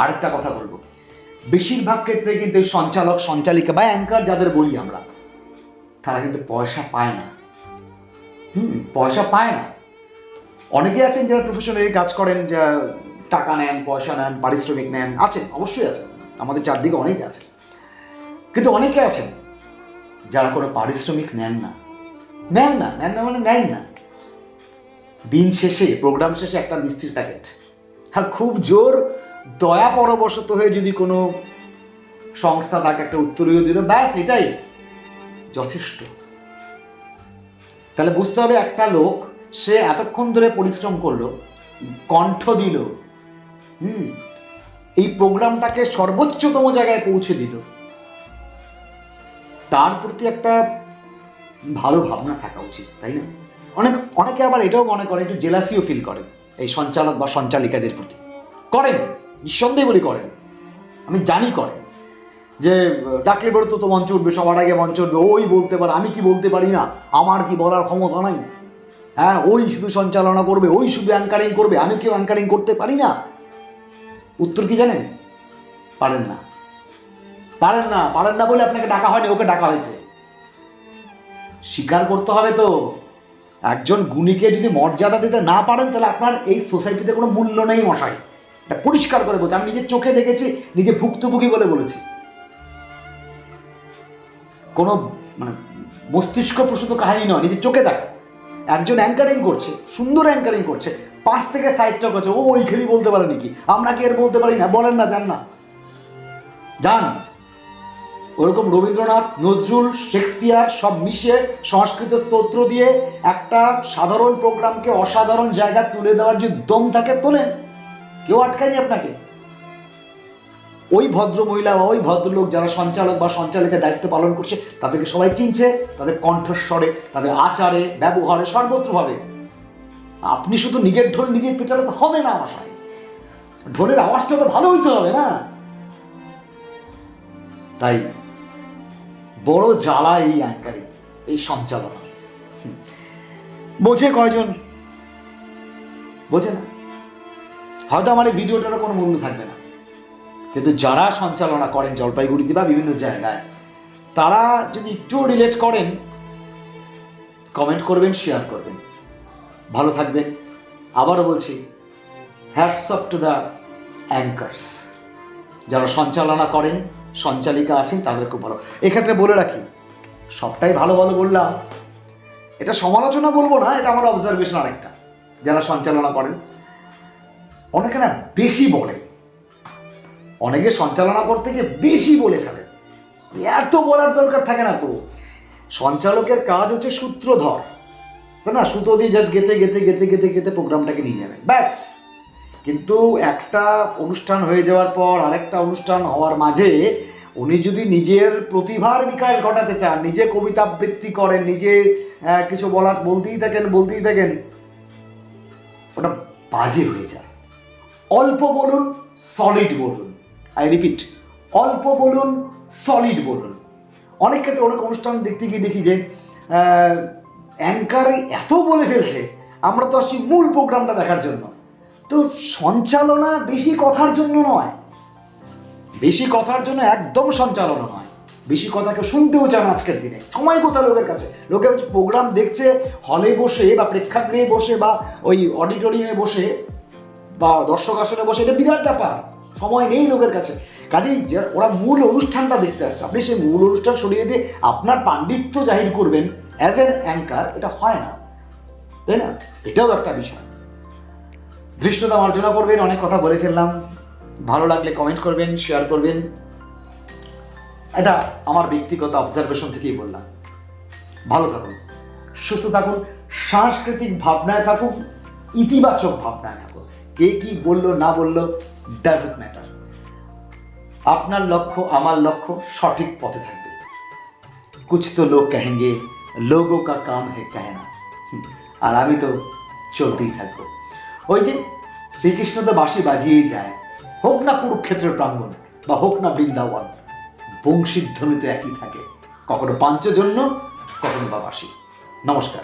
আরেকটা কথা বলবো, বেশিরভাগ ক্ষেত্রে কিন্তু এই সঞ্চালক সঞ্চালিকা বা অ্যাঙ্কার যাদের বলি আমরা, তারা কিন্তু পয়সা পায় না। পয়সা পায় না। অনেকে আছেন যারা প্রফেশনালি কাজ করেন, যা টাকা নেন, পয়সা নেন, পারিশ্রমিক নেন, আছেন, অবশ্যই আছেন, আমাদের চারদিকে অনেকে আছে। কিন্তু অনেকে আছেন যারা কোনো পারিশ্রমিক নেন না মানে নেন না। দিন শেষে, প্রোগ্রাম শেষে একটা মিষ্টির প্যাকেট, আর খুব জোর দয়া পরবশত হয়ে যদি কোনো সংস্থা তাকে একটা উত্তরীয় দিল, ব্যাস এটাই যথেষ্ট। তাহলে বুঝতে হবে একটা লোক, সে এতক্ষণ ধরে পরিশ্রম করলো, কণ্ঠ দিল, এই প্রোগ্রামটাকে সর্বোচ্চতম জায়গায় পৌঁছে দিল, তার প্রতি একটা ভালো ভাবনা থাকা উচিত, তাই না? অনেকে আবার এটাও মনে করে, একটু জেলাসিও ফিল করে এই সঞ্চালক বা সঞ্চালিকাদের প্রতি। করেন, নিঃসন্দেহে বলি করেন, আমি জানি করেন, যে ডাকলে বেরোতো তো মঞ্চ উঠবে, সবার আগে মঞ্চ উঠবে, ওই বলতে পারে, আমি কি বলতে পারি না, আমার কি বলার ক্ষমতা নাই, হ্যাঁ, ওই শুধু সঞ্চালনা করবে, ওই শুধু অ্যাঙ্কারিং করবে, আমি কেউ অ্যাঙ্কারিং করতে পারি না। উত্তর কি জানেন? পারেন না বলে আপনাকে ডাকা হয়নি, ওকে ডাকা হয়েছে। স্বীকার করতে হবে তো, একজন গুণীকে যদি মর্যাদা দিতে না পারেন, তাহলে আপনার এই সোসাইটিতে কোনো মূল্য নেই মশাই। এটা পরিষ্কার করে বলছি, আমি নিজের চোখে দেখেছি, নিজে ভুক্তভোগী বলে বলেছি। কোনো মানে মস্তিষ্ক প্রসূত কাহিনী নয়, নিজের চোখে দেখা। একজন অ্যাঙ্কারিং করছে, সুন্দর অ্যাঙ্কারিং করছে, পাশ থেকে সাইডটা করছে, ও ওই খেলি বলতে পারে নাকি, আমরা কি এর বলতে পারি না? বলেন না, যান। ওরকম রবীন্দ্রনাথ, নজরুল, শেক্সপিয়ার সব মিশে সংস্কৃত স্তোত্র দিয়ে একটা সাধারণ প্রোগ্রামকে অসাধারণ জায়গায় তুলে দেওয়ার যে দম থাকে, তোলেন, কেউ আটকায়নি আপনাকে। ওই ভদ্র মহিলা বা ওই ভদ্রলোক যারা সঞ্চালক বা সঞ্চালিকার দায়িত্ব পালন করছে, তাদেরকে সবাই চিনছে, তাদের কণ্ঠস্বরে, তাদের আচারে, ব্যবহারে, সর্বত্রভাবে। আপনি শুধু নিজের ঢোল নিজের পেটালে তো হবে না মশাই, ঢোলের আওয়াজটা তো ভালো হইতে হবে না? তাই বড় জ্বালা এই অ্যাঙ্কারিং, এই সঞ্চালনা। বোঝে কয়জন? বোঝে না। হয়তো আমার এই ভিডিওটার কোনো মূল্য থাকবে না, কিন্তু যারা সঞ্চালনা করেন জলপাইগুড়িতে বা বিভিন্ন জায়গায়, তারা যদি একটু রিলেট করেন, কমেন্ট করবেন, শেয়ার করবেন, ভালো থাকবেন। আবারও বলছি, হ্যাটস অফ টু দ্য অ্যাঙ্কার্স, যারা সঞ্চালনা করেন, সঞ্চালিকা আছেন, তাদের খুব ভালো। এক্ষেত্রে বলে রাখি, সবটাই ভালো বললাম, এটা সমালোচনা বলবো না, এটা আমার অবজারভেশন। আরেকটা, যারা সঞ্চালনা করেন, অনেকে না বেশি বলে, অনেকে সঞ্চালনা করতে গিয়ে বেশি বলে ফেলে, এত বলার দরকার থাকে না তো। সঞ্চালকের কাজ হচ্ছে সূত্রধর, তাই না? সুতো দিয়ে জাস্ট গেতে প্রোগ্রামটাকে নিয়ে যাবে, ব্যাস। কিন্তু একটা অনুষ্ঠান হয়ে যাওয়ার পর আরেকটা অনুষ্ঠান হওয়ার মাঝে উনি যদি নিজের প্রতিভার বিকাশ ঘটাতে চান, নিজে কবিতা আবৃত্তি করেন, নিজে কিছু বলতেই থাকেন, ওটা বাজে হয়ে যায়। অল্প বলুন, সলিড বলুন। আই রিপিট, অল্প বলুন, সলিড বলুন। অনেক ক্ষেত্রে অনেক অনুষ্ঠান দেখতে গিয়ে দেখি যে অ্যাঙ্কার এত বলে ফেলছে, আমরা তো আসছি মূল প্রোগ্রামটা দেখার জন্য। তো সঞ্চালনা বেশি কথার জন্য নয়, একদম সঞ্চালনা নয়। বেশি কথাকে শুনতেও চান আজকের দিনে, সময় কোথায় লোকের কাছে? লোকে প্রোগ্রাম দেখছে হলে বসে বা প্রেক্ষাগৃহে বসে বা ওই অডিটোরিয়ামে বসে বা দর্শক আসনে বসে, এটা বিরাট ব্যাপার, সময় নেই লোকের কাছে। কাজেই ওরা মূল অনুষ্ঠানটা দেখতে আসছে, আপনি সেই মূল অনুষ্ঠান সরিয়ে দিয়ে আপনার পাণ্ডিত্য জাহির করবেন অ্যাজ এন অ্যাঙ্কার, এটা হয় না, তাই না? এটাও একটা বিষয়। ধৃষ্টতা মার্জনা করবেন। অনেক কথা বলে ফেললাম, ভালো লাগলে কমেন্ট করবেন, শেয়ার করবেন। এটা আমার ব্যক্তিগত অবজারভেশন থেকেই বললাম। ভালো থাকুন, সুস্থ থাকুন, সাংস্কৃতিক ভাবনায় থাকুন, ইতিবাচক ভাবনায় থাকুন। কে কি বললো না বললো ডাজন্ট ম্যাটার। আপনার লক্ষ্য, আমার লক্ষ্য সঠিক পথে থাকবে। কুছ তো লোক কহেঙ্গে, লোগোं का काम है कहना। আর আমি তো চলতেই থাকবো। ওই যে শ্রীকৃষ্ণ তো বাঁশি বাজিয়েই যায়, হোক না কুরুক্ষেত্রের প্রাঙ্গণ বা হোক না বৃন্দাবন, বংশীর ধ্বনি তো একই থাকে, কখনো পাঞ্চজন্য, কখনো বা বাঁশি। নমস্কার।